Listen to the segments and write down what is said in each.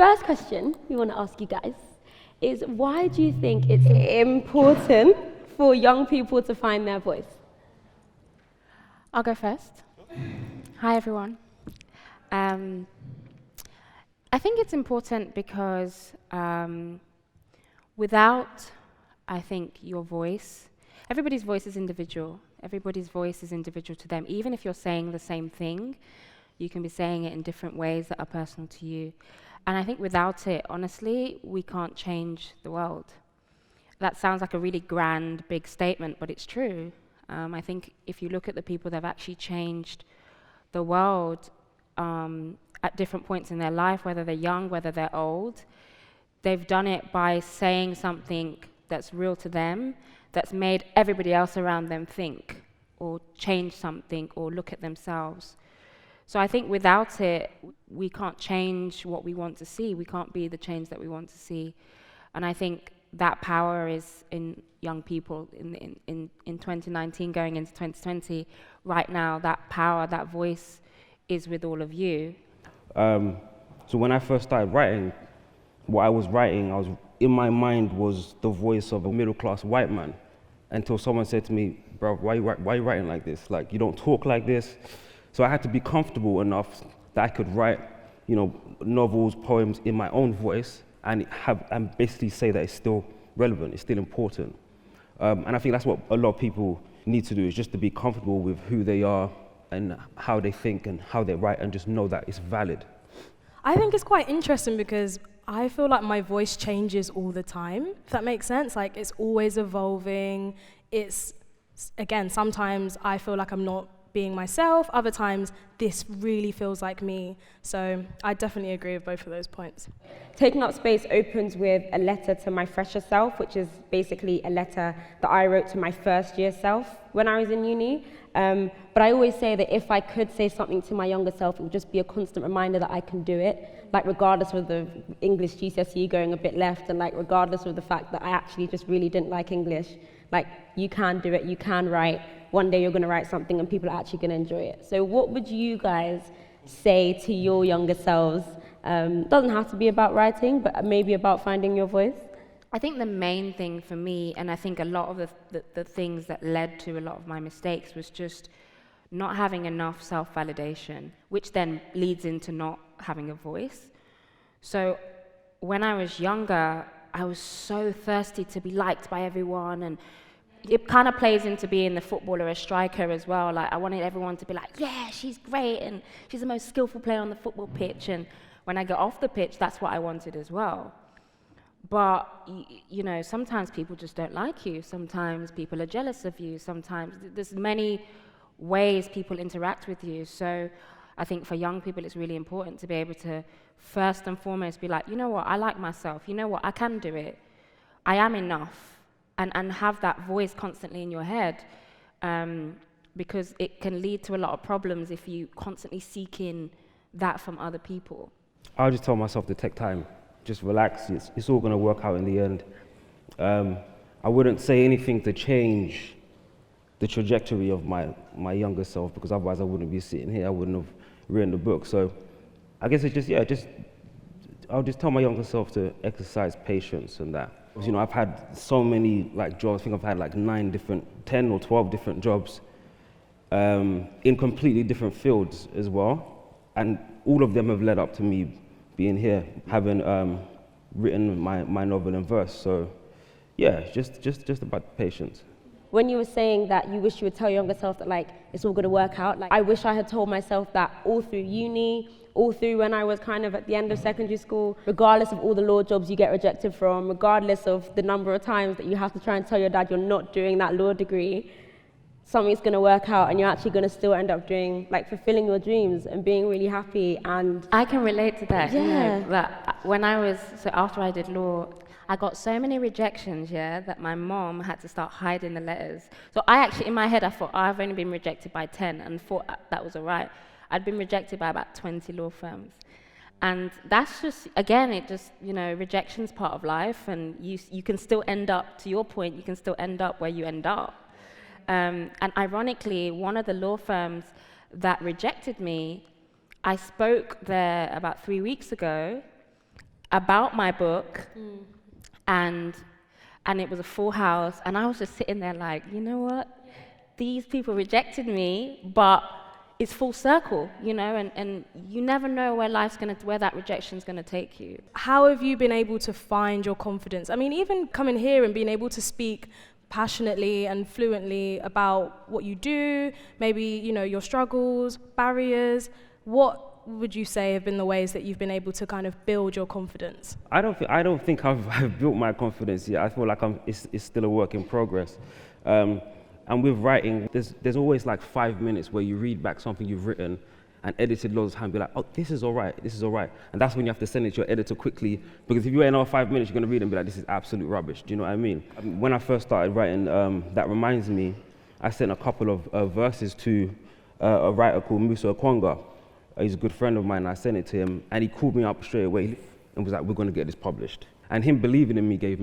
first question we want to ask you guys is, why do you think it's important for young people to find their voice? I'll go first. Hi, everyone. I think it's important because without, I think, your voice, everybody's voice is individual. Everybody's voice is individual to them. Even if you're saying the same thing, you can be saying it in different ways that are personal to you. And I think without it, honestly, we can't change the world. That sounds like a really grand, big statement, but it's true. I think if you look at the people that have actually changed the world at different points in their life, whether they're young, whether they're old, they've done it by saying something that's real to them, that's made everybody else around them think, or change something, or look at themselves. So I think without it, we can't change what we want to see. We can't be the change that we want to see. And I think that power is in young people in 2019 going into 2020. Right now, that power, that voice is with all of you. So when I first started writing, what I was writing, in my mind was the voice of a middle-class white man, until someone said to me, bro, why are you writing like this? Like, you don't talk like this. So I had to be comfortable enough that I could write, novels, poems in my own voice, and basically say that it's still relevant, it's still important. And I think that's what a lot of people need to do, is just to be comfortable with who they are and how they think and how they write, and just know that it's valid. I think it's quite interesting because I feel like my voice changes all the time, if that makes sense. Like, it's always evolving. It's, again, sometimes I feel like I'm not being myself. Other times, this really feels like me. So I definitely agree with both of those points. Taking Up Space opens with a letter to my fresher self, which is basically a letter that I wrote to my first year self when I was in uni. But I always say that if I could say something to my younger self, it would just be a constant reminder that I can do it. Like, regardless of the English GCSE going a bit left, and like regardless of the fact that I actually just really didn't like English, like, you can do it, you can write. One day you're going to write something and people are actually going to enjoy it. So what would you guys say to your younger selves? Doesn't have to be about writing, but maybe about finding your voice. I think the main thing for me, and I think a lot of the things that led to a lot of my mistakes, was just not having enough self-validation, which then leads into not having a voice. So when I was younger, I was so thirsty to be liked by everyone, and it kind of plays into being the footballer, a striker as well. Like, I wanted everyone to be like, yeah, she's great, and she's the most skillful player on the football pitch. And when I got off the pitch, that's what I wanted as well. But, sometimes people just don't like you. Sometimes people are jealous of you. Sometimes there's many ways people interact with you. So I think for young people, it's really important to be able to first and foremost be like, you know what, I like myself. You know what, I can do it. I am enough. And have that voice constantly in your head, because it can lead to a lot of problems if you constantly seek in that from other people. I'll just tell myself to take time, just relax, it's all going to work out in the end. I wouldn't say anything to change the trajectory of my younger self, because otherwise I wouldn't be sitting here, I wouldn't have written the book. So I guess it's I'll just tell my younger self to exercise patience and that. I've had so many jobs. I think I've had 10 or 12 different jobs in completely different fields as well. And all of them have led up to me being here, having written my novel in verse. So yeah, just about patience. When you were saying that you wish you would tell your younger self that it's all going to work out, I wish I had told myself that all through uni, all through when I was kind of at the end of secondary school, regardless of all the law jobs you get rejected from, regardless of the number of times that you have to try and tell your dad you're not doing that law degree, something's going to work out and you're actually going to still end up doing, fulfilling your dreams and being really happy. And I can relate to that. Yeah. That when after I did law, I got so many rejections, that my mom had to start hiding the letters. So I actually, in my head, I thought, I've only been rejected by 10, and thought that was all right. I'd been rejected by about 20 law firms. And that's just, again, rejection's part of life, and you can still end up, to your point, you can still end up where you end up. And ironically, one of the law firms that rejected me, I spoke there about 3 weeks ago, about my book, and it was a full house, and I was just sitting there like, you know what? These people rejected me, but it's full circle, you know, and you never know where where that rejection's gonna take you. How have you been able to find your confidence? I mean, even coming here and being able to speak passionately and fluently about what you do, maybe, you know, your struggles, barriers, what would you say have been the ways that you've been able to kind of build your confidence? I don't think I've built my confidence yet. I feel like it's still a work in progress. And with writing, there's always like 5 minutes where you read back something you've written and edited loads of time, be like, oh, this is all right. And that's when you have to send it to your editor quickly, because if you wait another 5 minutes, you're gonna read it and be like, this is absolute rubbish. Do you know what I mean? When I first started writing, That Reminds Me, I sent a couple of verses to a writer called Musa Okwonga. He's a good friend of mine. I sent it to him, and he called me up straight away and was like, we're gonna get this published. And him believing in me gave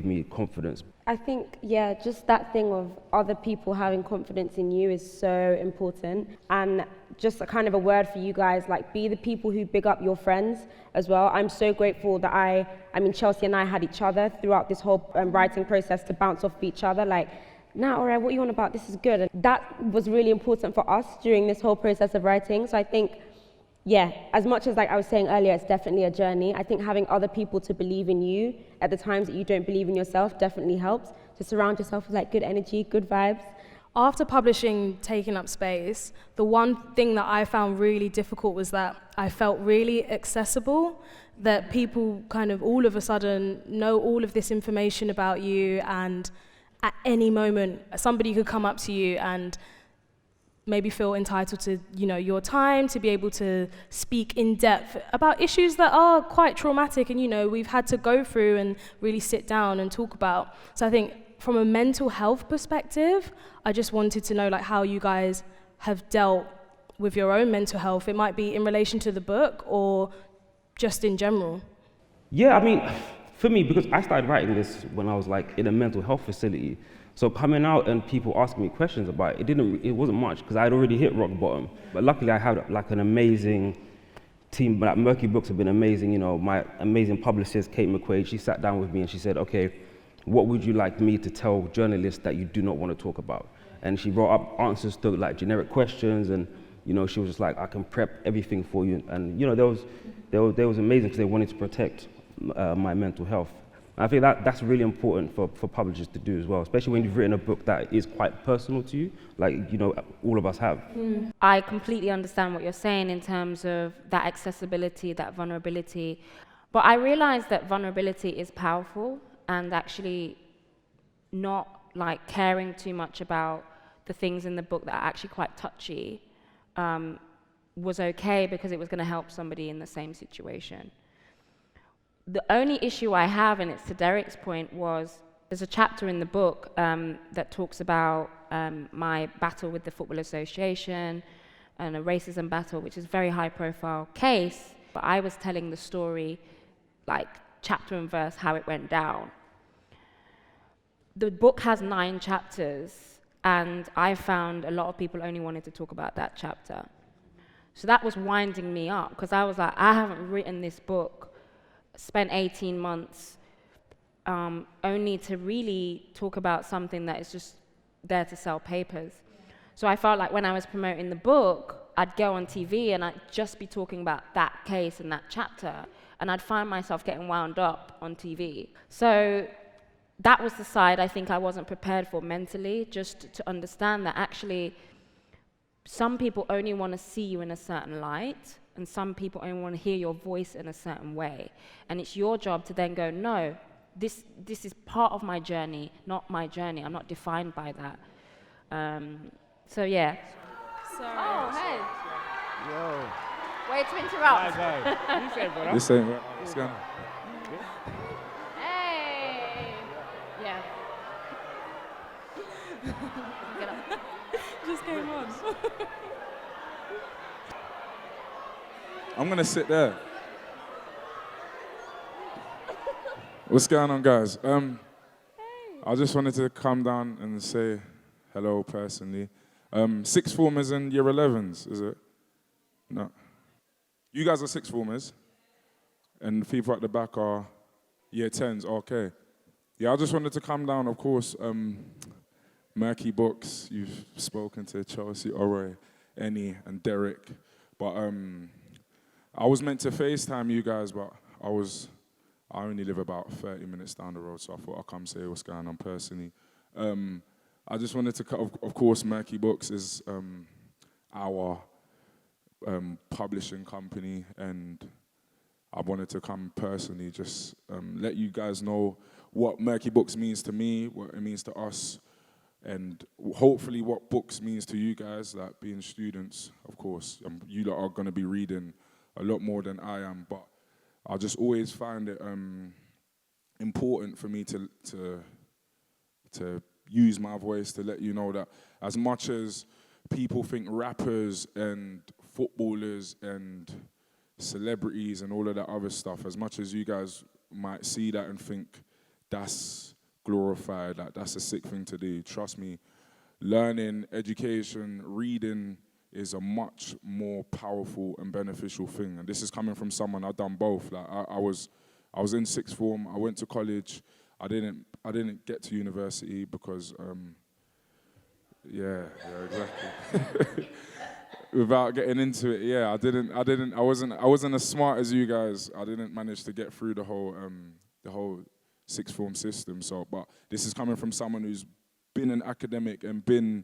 me confidence. I think, yeah, just that thing of other people having confidence in you is so important. And just a kind of a word for you guys, like, be the people who big up your friends as well. I'm so grateful that I mean, Chelsea and I had each other throughout this whole writing process to bounce off each other, like, nah, all right, what are you on about? This is good. And that was really important for us during this whole process of writing. So I think, yeah, as much as like I was saying earlier, it's definitely a journey. I think having other people to believe in you at the times that you don't believe in yourself definitely helps. To surround yourself with like good energy, good vibes. After publishing Taking Up Space, the one thing that I found really difficult was that I felt really accessible, that people kind of all of a sudden know all of this information about you, and at any moment somebody could come up to you and maybe feel entitled to, you know, your time to be able to speak in depth about issues that are quite traumatic and, you know, we've had to go through and really sit down and talk about. So I think from a mental health perspective, I just wanted to know like how you guys have dealt with your own mental health. It might be in relation to the book or just in general. Yeah, I mean, for me, because I started writing this when I was like in a mental health facility, so coming out and people asking me questions about it, it wasn't much because I'd already hit rock bottom. But luckily I had like an amazing team. Like Merky books have been amazing. You know, my amazing publicist, Kate McQuaid, she sat down with me and she said, okay, what would you like me to tell journalists that you do not want to talk about? And she brought up answers to like generic questions, and you know, she was just like, I can prep everything for you. And you know, that was amazing because they wanted to protect my mental health. I think that's really important for publishers to do as well, especially when you've written a book that is quite personal to you, like, you know, all of us have. I completely understand what you're saying in terms of that accessibility, that vulnerability. But I realize that vulnerability is powerful, and actually not like caring too much about the things in the book that are actually quite touchy was okay because it was going to help somebody in the same situation. The only issue I have, and it's to Derek's point, was there's a chapter in the book that talks about my battle with the Football Association and a racism battle, which is a very high-profile case, but I was telling the story, like chapter and verse, how it went down. The book has 9 chapters, and I found a lot of people only wanted to talk about that chapter. So that was winding me up, because I was like, I haven't written this book, spent 18 months only to really talk about something that is just there to sell papers. So I felt like when I was promoting the book, I'd go on TV and I'd just be talking about that case and that chapter, and I'd find myself getting wound up on TV. So that was the side I think I wasn't prepared for mentally, just to understand that actually some people only want to see you in a certain light, and some people only want to hear your voice in a certain way. And it's your job to then go, no, this is part of my journey, not my journey. I'm not defined by that. So yeah. Sorry. Oh, hey. Yo. Way to interrupt. You said, brother. This ain't right. What's going on? Hey. Yeah. Get up. Just came on. I'm gonna sit there. What's going on, guys? I just wanted to come down and say hello personally. Sixth formers and year 11s, is it? No. You guys are sixth formers? And the people at the back are year 10s, okay. Yeah, I just wanted to come down, of course, Merky Books, you've spoken to Chelsea Ore, Eni, and Derek. But I was meant to FaceTime you guys, but I only live about 30 minutes down the road, so I thought I'd come say what's going on personally. I just wanted to, of course, Merky Books is our publishing company, and I wanted to come personally just let you guys know what Merky Books means to me, what it means to us, and hopefully what books means to you guys, like being students, of course. You lot are going to be reading a lot more than I am, but I just always find it important for me to use my voice to let you know that as much as people think rappers and footballers and celebrities and all of that other stuff, as much as you guys might see that and think that's glorified, like that's a sick thing to do, trust me, learning, education, reading is a much more powerful and beneficial thing. And this is coming from someone, I've done both. Like I was in sixth form, I went to college, I didn't get to university because yeah, exactly. Without getting into it, yeah, I wasn't as smart as you guys. I didn't manage to get through the whole sixth form system. So, but this is coming from someone who's been an academic and been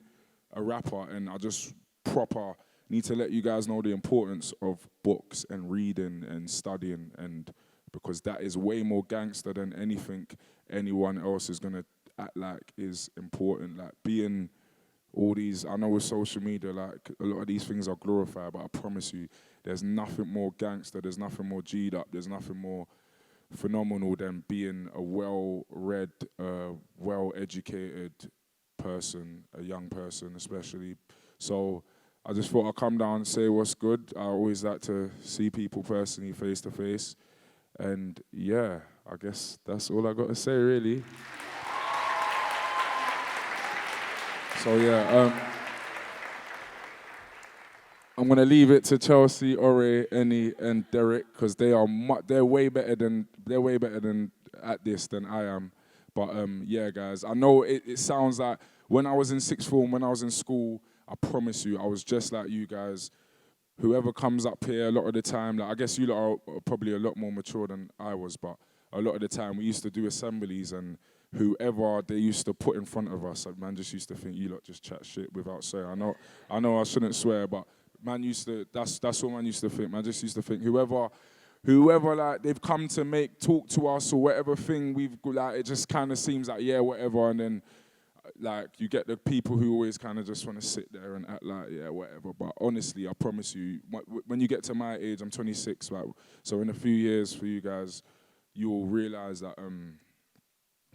a rapper, and I just proper need to let you guys know the importance of books and reading and studying, and because that is way more gangster than anything anyone else is gonna act like is important. Like being all these, I know with social media, like a lot of these things are glorified, but I promise you, there's nothing more gangster, there's nothing more G'd up, there's nothing more phenomenal than being a well-read, well-educated person, a young person especially. So I just thought I'd come down and say what's good. I always like to see people personally, face to face. And yeah, I guess that's all I got to say really. So yeah, I'm gonna leave it to Chelsea, Ore, Eni, and Derek because they're way better than at this than I am. But yeah, guys, I know it sounds like when I was in sixth form, when I was in school, I promise you, I was just like you guys. Whoever comes up here, a lot of the time, like I guess you lot are probably a lot more mature than I was, but a lot of the time we used to do assemblies and whoever they used to put in front of us, like, man just used to think you lot just chat shit without swearing. I know I shouldn't swear, but man used to, that's what man used to think. Man just used to think whoever like they've come to talk to us or whatever thing we've like, it just kind of seems like yeah, whatever, and then like you get the people who always kind of just want to sit there and act like yeah, whatever. But honestly, I promise you, when you get to my age, I'm 26, like, so in a few years for you guys, you will realize that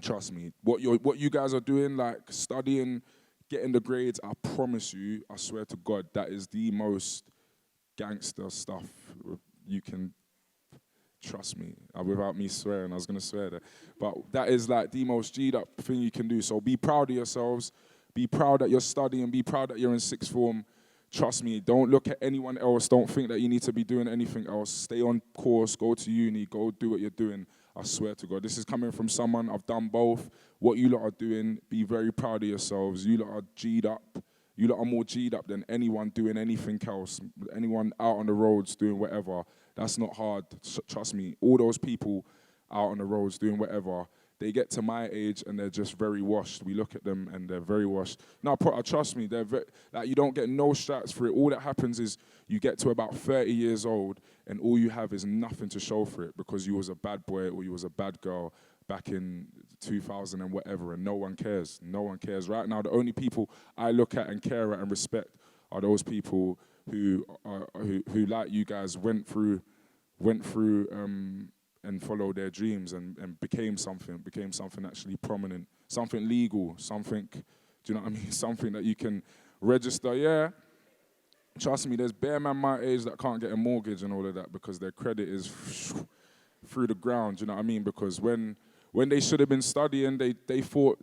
trust me, what you guys are doing, like studying, getting the grades, I promise you, I swear to God, that is the most gangster stuff you can, trust me, without me swearing, I was going to swear there. But that is like the most G'd up thing you can do. So be proud of yourselves, be proud that you're studying, be proud that you're in sixth form. Trust me, don't look at anyone else, don't think that you need to be doing anything else. Stay on course, go to uni, go do what you're doing. I swear to God, this is coming from someone, I've done both. What you lot are doing, be very proud of yourselves. You lot are G'd up. You lot are more G'd up than anyone doing anything else. Anyone out on the roads doing whatever. That's not hard. Trust me, all those people out on the roads doing whatever, they get to my age and they're just very washed. We look at them and they're very washed. No, trust me, like you don't get no stripes for it. All that happens is you get to about 30 years old and all you have is nothing to show for it because you was a bad boy or you was a bad girl back in 2000 and whatever, and no one cares. No one cares. Right now, the only people I look at and care at and respect are those people who like you guys went through and followed their dreams and became something actually prominent, something legal, something, do you know what I mean? Something that you can register. Yeah, trust me, there's bare man my age that can't get a mortgage and all of that because their credit is through the ground, do you know what I mean? Because when they should have been studying, they thought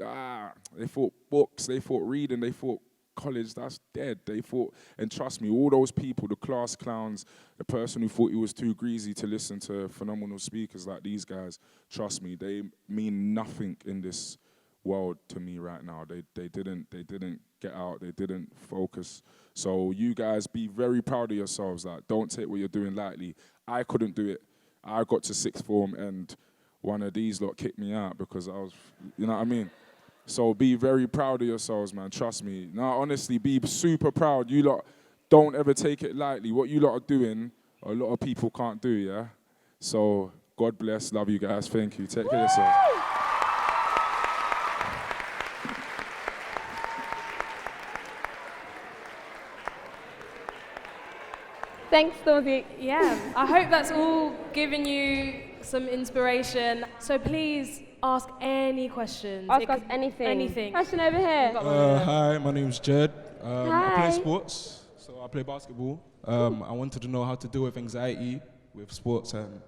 books, they thought reading, they thought college, that's dead. They thought, and trust me, all those people, the class clowns, the person who thought he was too greasy to listen to phenomenal speakers like these guys, trust me, they mean nothing in this world to me right now. They didn't get out, they didn't focus. So you guys be very proud of yourselves. Like, don't take what you're doing lightly. I couldn't do it. I got to sixth form and one of these lot kicked me out because I was, you know what I mean? So be very proud of yourselves, man. Trust me. No, honestly, be super proud. You lot don't ever take it lightly. What you lot are doing, a lot of people can't do, yeah? So God bless. Love you guys. Thank you. Take care of yourselves. Thanks, Stormzy. Yeah, I hope that's all given you some inspiration. So please ask any questions. Ask us anything. Anything. Question over here. Hi, my name's Jed. I Hi. play sports, so I play basketball. I wanted to know how to deal with anxiety with sports and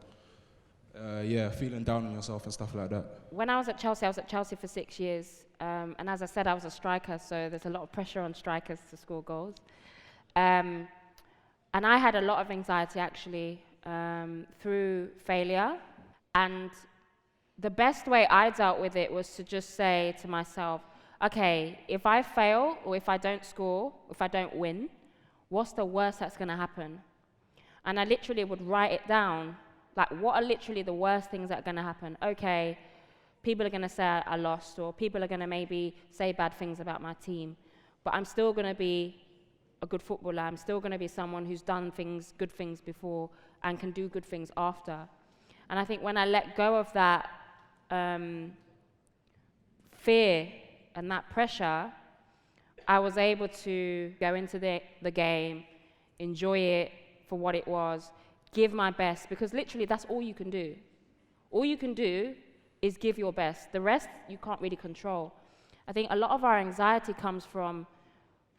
feeling down on yourself and stuff like that. When I was at Chelsea for 6 years. And as I said, I was a striker, so there's a lot of pressure on strikers to score goals. And I had a lot of anxiety, actually, through failure. And the best way I dealt with it was to just say to myself, okay, if I fail or if I don't score, if I don't win, what's the worst that's going to happen? And I literally would write it down, like, what are literally the worst things that are going to happen? Okay, people are going to say I lost, or people are going to maybe say bad things about my team, but I'm still going to be a good footballer. I'm still going to be someone who's done things, good things before, and can do good things after. And I think when I let go of that fear and that pressure, I was able to go into the game, enjoy it for what it was, give my best, because literally that's all you can do. All you can do is give your best. The rest you can't really control. I think a lot of our anxiety comes from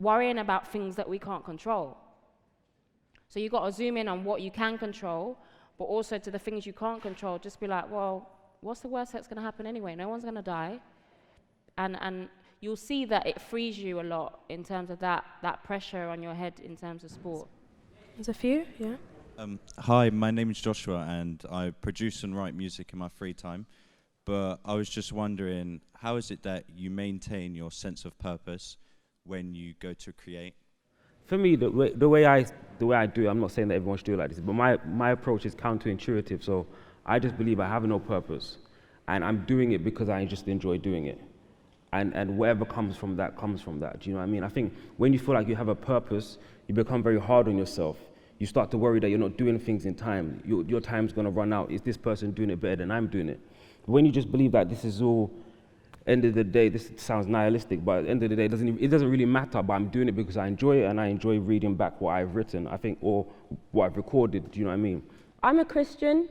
worrying about things that we can't control. So you've got to zoom in on what you can control, but also to the things you can't control, just be like, well, what's the worst that's going to happen anyway? No one's going to die. And you'll see that it frees you a lot in terms of that pressure on your head in terms of sport. There's a few, yeah. Hi, my name is Joshua, and I produce and write music in my free time. But I was just wondering, how is it that you maintain your sense of purpose when you go to create? For me, the way I do it, I'm not saying that everyone should do it like this, but my approach is counterintuitive. So I just believe I have no purpose, and I'm doing it because I just enjoy doing it. And whatever comes from that. Do you know what I mean? I think when you feel like you have a purpose, you become very hard on yourself. You start to worry that you're not doing things in time. Your time's going to run out. Is this person doing it better than I'm doing it? But when you just believe that this is all, end of the day, this sounds nihilistic, but at the end of the day, it doesn't really matter, but I'm doing it because I enjoy it, and I enjoy reading back what I've written, I think, or what I've recorded. Do you know what I mean? I'm a Christian,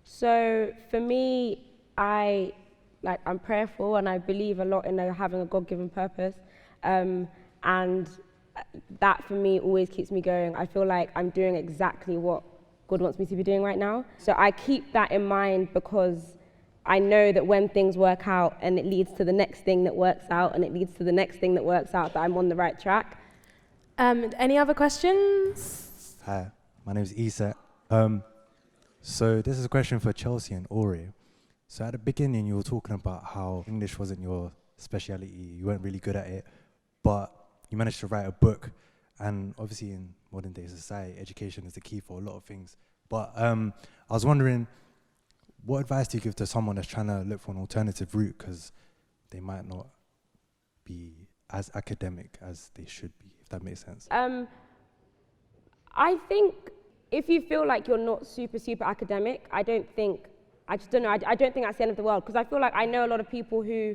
so for me, I'm prayerful, and I believe a lot in having a God-given purpose, and that for me always keeps me going. I feel like I'm doing exactly what God wants me to be doing right now. So I keep that in mind because I know that when things work out and it leads to the next thing that works out and it leads to the next thing that works out, that I'm on the right track. Any other questions? Hi, my name is Isak. So this is a question for Chelsea and Ore. So at the beginning, you were talking about how English wasn't your speciality, you weren't really good at it, but you managed to write a book. And obviously in modern day society, education is the key for a lot of things. But I was wondering, what advice do you give to someone that's trying to look for an alternative route because they might not be as academic as they should be, if that makes sense? I think if you feel like you're not super academic, I don't think that's the end of the world, because I feel like I know a lot of people who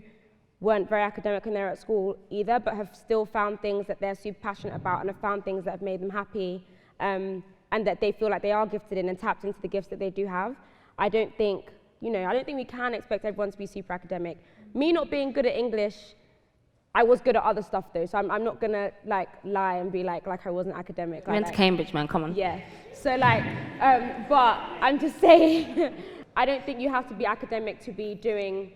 weren't very academic when they were at school either, but have still found things that they're super passionate about and have found things that have made them happy, and that they feel like they are gifted in and tapped into the gifts that they do have. I don't think we can expect everyone to be super academic. Me not being good at English, I was good at other stuff though, so I'm not gonna lie and be like I wasn't academic. You went to Cambridge, man, come on. Yeah, so but I'm just saying, I don't think you have to be academic to be doing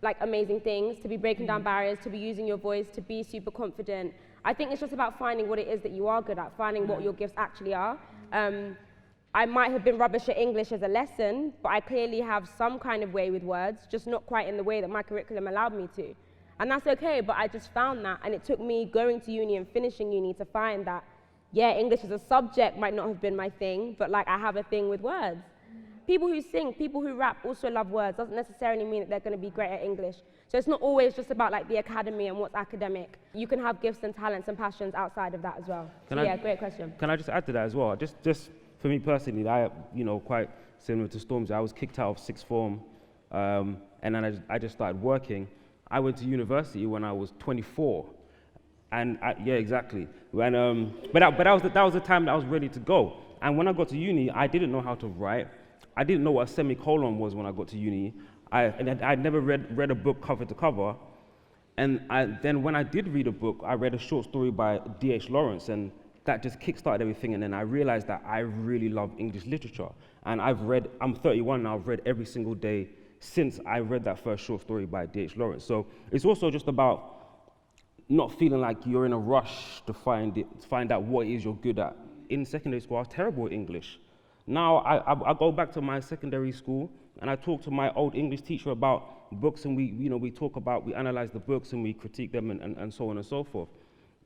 like amazing things, to be breaking down barriers, to be using your voice, to be super confident. I think it's just about finding what it is that you are good at, finding what your gifts actually are. I might have been rubbish at English as a lesson, but I clearly have some kind of way with words, just not quite in the way that my curriculum allowed me to. And that's okay, but I just found that, and it took me going to uni and finishing uni to find that, yeah, English as a subject might not have been my thing, but like I have a thing with words. People who sing, people who rap also love words. Doesn't necessarily mean that they're going to be great at English. So it's not always just about like the academy and what's academic. You can have gifts and talents and passions outside of that as well. Yeah, great question. Can I just add to that as well? Just for me personally, quite similar to Stormzy, I was kicked out of sixth form, and then I just started working. I went to university when I was 24, and yeah, exactly. But that was the time that I was ready to go. And when I got to uni, I didn't know how to write. I didn't know what a semicolon was when I got to uni. I'd never read a book cover to cover. And then when I did read a book, I read a short story by D.H. Lawrence, and that just kickstarted everything. And then I realized that I really love English literature. And I'm 31 now, I've read every single day since I read that first short story by D.H. Lawrence. So it's also just about not feeling like you're in a rush to find out what it is you're good at. In secondary school, I was terrible at English. Now I go back to my secondary school and I talk to my old English teacher about books, and we analyze the books and we critique them and so on and so forth.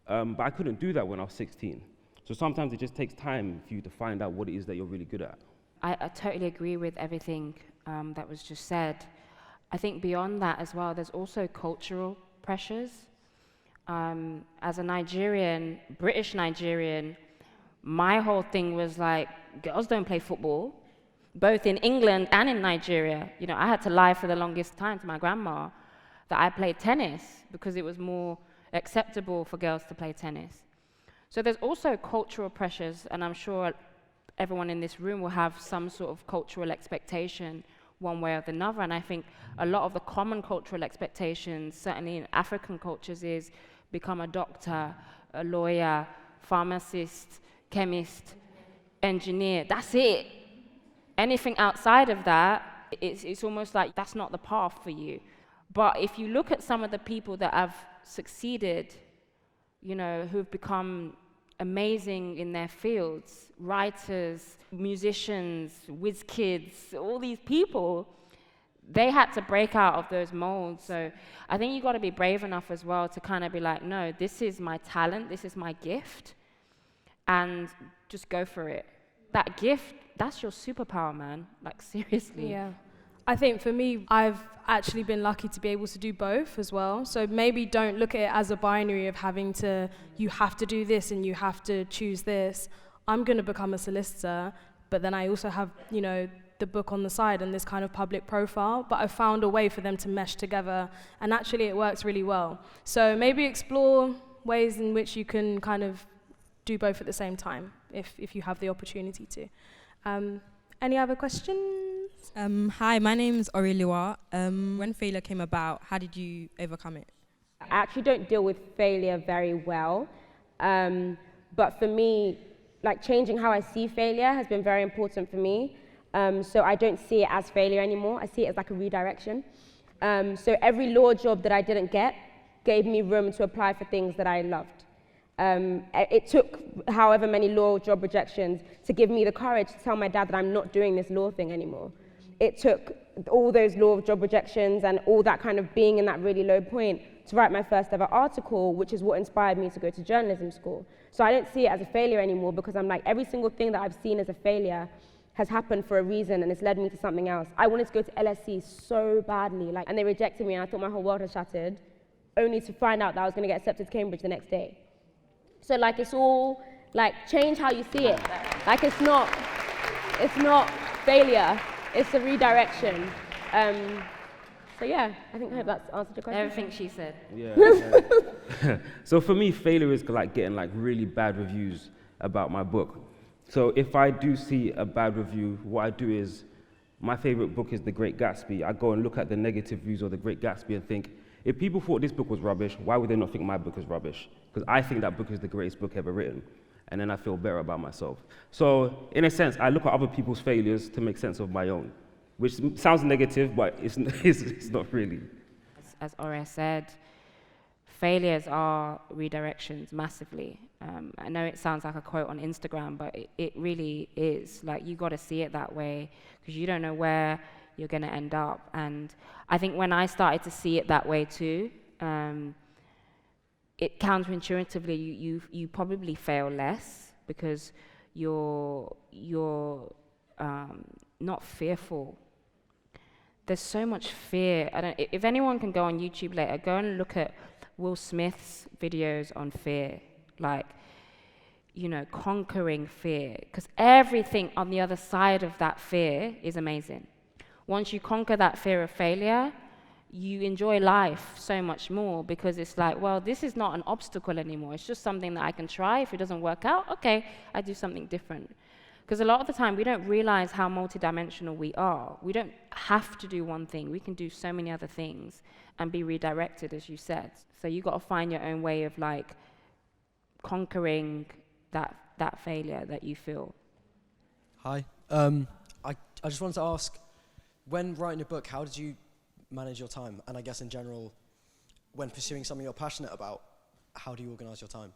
But I couldn't do that when I was 16. So sometimes it just takes time for you to find out what it is that you're really good at. I totally agree with everything that was just said. I think beyond that as well, there's also cultural pressures. As a Nigerian, British Nigerian, my whole thing was like, girls don't play football, both in England and in Nigeria. You know, I had to lie for the longest time to my grandma that I played tennis because it was more acceptable for girls to play tennis. So there's also cultural pressures, and I'm sure everyone in this room will have some sort of cultural expectation one way or another. And I think a lot of the common cultural expectations, certainly in African cultures, is become a doctor, a lawyer, pharmacist, chemist, engineer. That's it. Anything outside of that, it's almost like that's not the path for you. But if you look at some of the people that have succeeded, you know, who've become amazing in their fields, writers, musicians, whiz kids, all these people, they had to break out of those molds. So I think you got to be brave enough as well to kind of be like, no, this is my talent, this is my gift, and just go for it. That gift, that's your superpower, man. Like, seriously. Yeah. I think for me, I've actually been lucky to be able to do both as well. So maybe don't look at it as a binary of having to, you have to do this and you have to choose this. I'm going to become a solicitor, but then I also have, you know, the book on the side and this kind of public profile, but I've found a way for them to mesh together, and actually it works really well. So maybe explore ways in which you can kind of do both at the same time, if you have the opportunity to. Any other questions? Hi, my name's Ore. When failure came about, how did you overcome it? I actually don't deal with failure very well, but for me, like, changing how I see failure has been very important for me. So I don't see it as failure anymore. I see it as like a redirection. So every law job that I didn't get gave me room to apply for things that I loved. It took however many law job rejections to give me the courage to tell my dad that I'm not doing this law thing anymore. It took all those law job rejections and all that kind of being in that really low point to write my first ever article, which is what inspired me to go to journalism school. So I don't see it as a failure anymore, because I'm like, every single thing that I've seen as a failure has happened for a reason, and it's led me to something else. I wanted to go to LSE so badly, and they rejected me, and I thought my whole world had shattered, only to find out that I was going to get accepted to Cambridge the next day. So like, it's all like, change how you see it. Like, it's not failure, it's a redirection. So yeah, I hope that's answered your question. Everything she said. Yeah. So for me, failure is like getting like really bad reviews about my book. So if I do see a bad review, what I do is, my favorite book is The Great Gatsby. I go and look at the negative reviews of The Great Gatsby and think, if people thought this book was rubbish, why would they not think my book is rubbish? Because I think that book is the greatest book ever written. And then I feel better about myself. So in a sense, I look at other people's failures to make sense of my own, which sounds negative, but it's not really. as Ore said, failures are redirections massively. I know it sounds like a quote on Instagram, but it really is. Like, you got to see it that way, because you don't know where you're going to end up. And I think when I started to see it that way too, it counterintuitively, you probably fail less because you're not fearful. There's so much fear. If anyone can go on YouTube later, go and look at Will Smith's videos on fear, like, you know, conquering fear, because everything on the other side of that fear is amazing. Once you conquer that fear of failure, you enjoy life so much more, because it's like, well, this is not an obstacle anymore. It's just something that I can try. If it doesn't work out, okay, I do something different. Because a lot of the time, we don't realize how multidimensional we are. We don't have to do one thing. We can do so many other things and be redirected, as you said. So you got to find your own way of, like, conquering that failure that you feel. Hi. I just wanted to ask, when writing a book, how did you manage your time? And I guess in general, when pursuing something you're passionate about, how do you organize your time?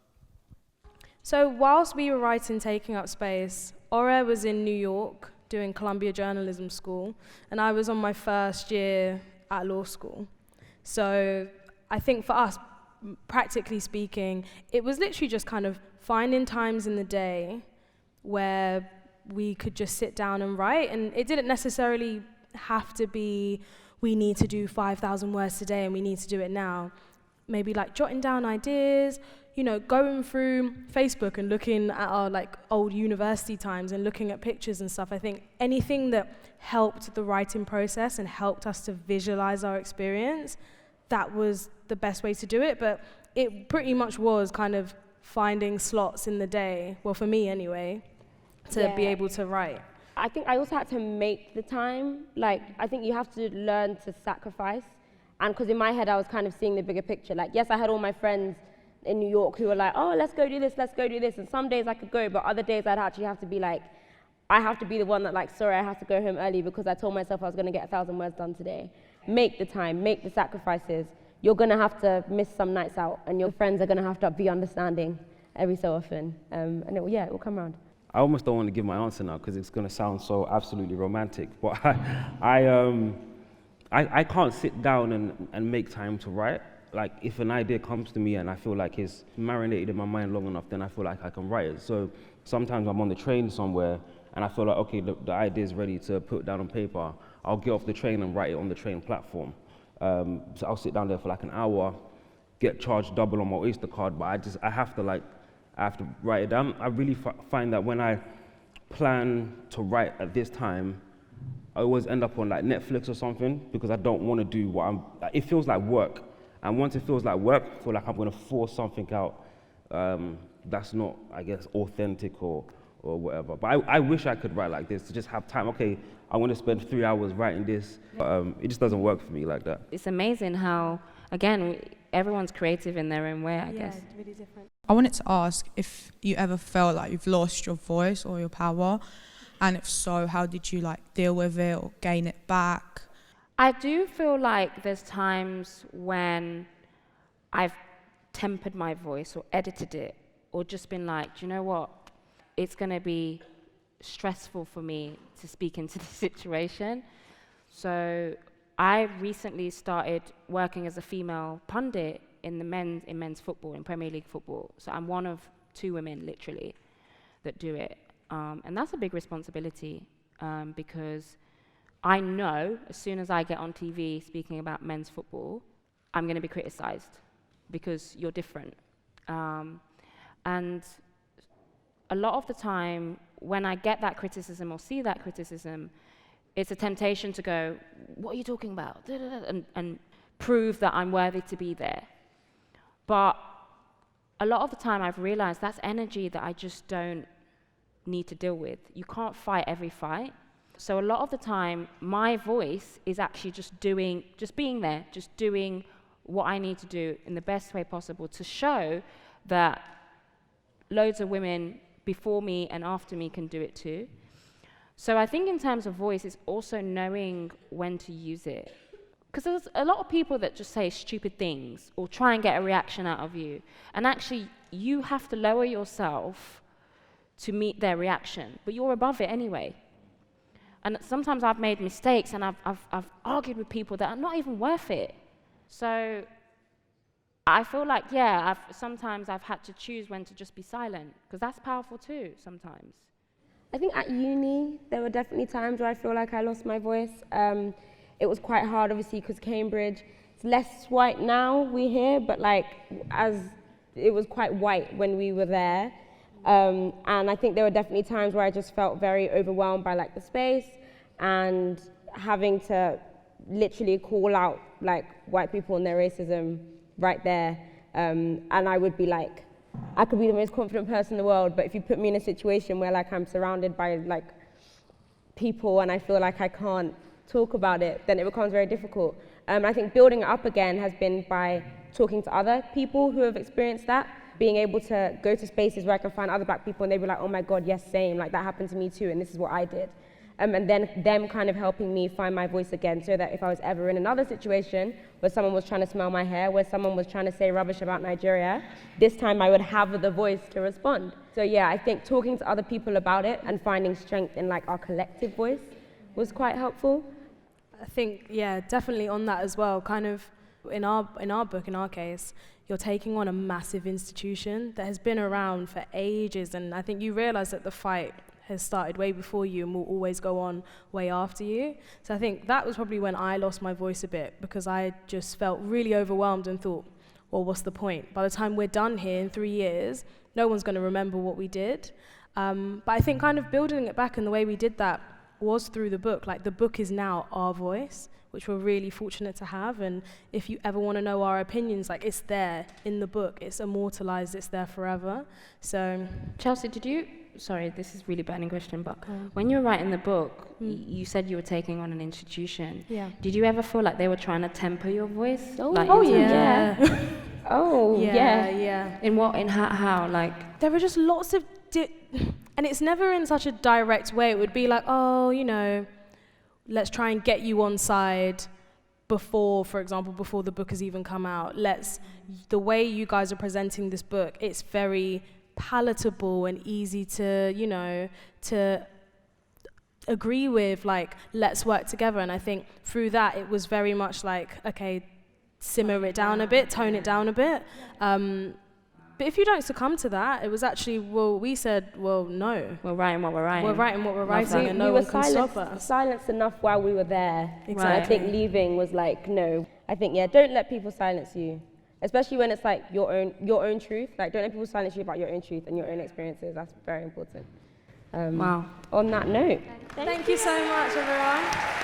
So whilst we were writing Taking Up Space, Ore was in New York doing Columbia Journalism School, and I was on my first year at law school. So I think for us, practically speaking, it was literally just kind of finding times in the day where we could just sit down and write, and it didn't necessarily have to be, we need to do 5,000 words today and we need to do it now. Maybe like jotting down ideas, you know, going through Facebook and looking at our like old university times and looking at pictures and stuff. I think anything that helped the writing process and helped us to visualize our experience, that was the best way to do it. But it pretty much was kind of finding slots in the day, well, for me anyway, to be able to write. I think I also had to make the time. Like, I think you have to learn to sacrifice. And because in my head, I was kind of seeing the bigger picture. Like, yes, I had all my friends in New York who were like, oh, let's go do this, let's go do this. And some days I could go, but other days I'd actually have to be like, I have to be the one that, like, sorry, I have to go home early because I told myself I was going to get 1,000 words done today. Make the time, make the sacrifices. You're going to have to miss some nights out, and your friends are going to have to be understanding every so often. And it will come around. I almost don't want to give my answer now because it's going to sound so absolutely romantic, but I can't sit down and make time to write. Like, if an idea comes to me and I feel like it's marinated in my mind long enough, then I feel like I can write it. So sometimes I'm on the train somewhere and I feel like, okay, the idea is ready to put down on paper. I'll get off the train and write it on the train platform. So I'll sit down there for like an hour, get charged double on my Oyster card, but I have to write it down. I really find that when I plan to write at this time, I always end up on like Netflix or something because I don't want to do it feels like work. And once it feels like work, I feel like I'm going to force something out that's not, I guess, authentic or whatever. But I wish I could write like this, to just have time. Okay, I want to spend 3 hours writing this. It just doesn't work for me like that. It's amazing how, again, everyone's creative in their own way, I guess. Yeah, it's really different. I wanted to ask if you ever felt like you've lost your voice or your power, and if so, how did you like deal with it or gain it back? I do feel like there's times when I've tempered my voice or edited it or just been like, do you know what? It's going to be stressful for me to speak into this situation. So I recently started working as a female pundit in men's football, in Premier League football. So I'm one of 2 women, literally, that do it. And that's a big responsibility because I know as soon as I get on TV speaking about men's football, I'm going to be criticized because you're different. And a lot of the time, when I get that criticism or see that criticism, it's a temptation to go, what are you talking about? And prove that I'm worthy to be there. But a lot of the time, I've realized that's energy that I just don't need to deal with. You can't fight every fight. So a lot of the time, my voice is actually just being there, just doing what I need to do in the best way possible to show that loads of women before me and after me can do it too. So I think in terms of voice, it's also knowing when to use it. Because there's a lot of people that just say stupid things or try and get a reaction out of you. And actually, you have to lower yourself to meet their reaction, but you're above it anyway. And sometimes I've made mistakes and I've argued with people that are not even worth it. So I feel like, yeah, sometimes I've had to choose when to just be silent, because that's powerful too, sometimes. I think at uni, there were definitely times where I feel like I lost my voice. It was quite hard, obviously, because Cambridge, it's less white now, we hear, but like, it was quite white when we were there. And I think there were definitely times where I just felt very overwhelmed by like the space and having to literally call out like white people and their racism right there. And I would be like, I could be the most confident person in the world, but if you put me in a situation where like I'm surrounded by like people and I feel like I can't talk about it, then it becomes very difficult. I think building it up again has been by talking to other people who have experienced that, being able to go to spaces where I can find other black people and they'd be like, oh my God, yes, same, like that happened to me too, and this is what I did. And then them kind of helping me find my voice again, so that if I was ever in another situation where someone was trying to smell my hair, where someone was trying to say rubbish about Nigeria, this time I would have the voice to respond. So yeah, I think talking to other people about it and finding strength in like our collective voice was quite helpful. I think, yeah, definitely on that as well. Kind of in our book, in our case, you're taking on a massive institution that has been around for ages, and I think you realize that the fight has started way before you and will always go on way after you. So I think that was probably when I lost my voice a bit, because I just felt really overwhelmed and thought, well, what's the point? By the time we're done here in 3 years, no one's going to remember what we did. But I think kind of building it back and the way we did that was through the book. Like, the book is now our voice, which we're really fortunate to have. And if you ever want to know our opinions, like, it's there in the book. It's immortalized. It's there forever. So, Chelsea, did you... Sorry, this is a really burning question, but when you were writing the book, you said you were taking on an institution. Yeah. Did you ever feel like they were trying to temper your voice? Yeah. Oh, yeah. Yeah. In what? In how? Like... There were just lots of... and it's never in such a direct way. It would be like, oh, you know, let's try and get you on side before, for example, before the book has even come out. The way you guys are presenting this book, it's very palatable and easy to, you know, to agree with, like, let's work together. And I think through that, it was very much like, okay, simmer it down a bit, tone it down a bit. But if you don't succumb to that, it was actually, well, we said, well, no. We're writing what we're writing. We're writing what we're writing, and no one can stop us. Silenced enough while we were there. Exactly. And I think leaving was like, no. I think, yeah, don't let people silence you. Especially when it's like your own truth. Like, don't let people silence you about your own truth and your own experiences. That's very important. Wow. On that note. Thank you so much, everyone.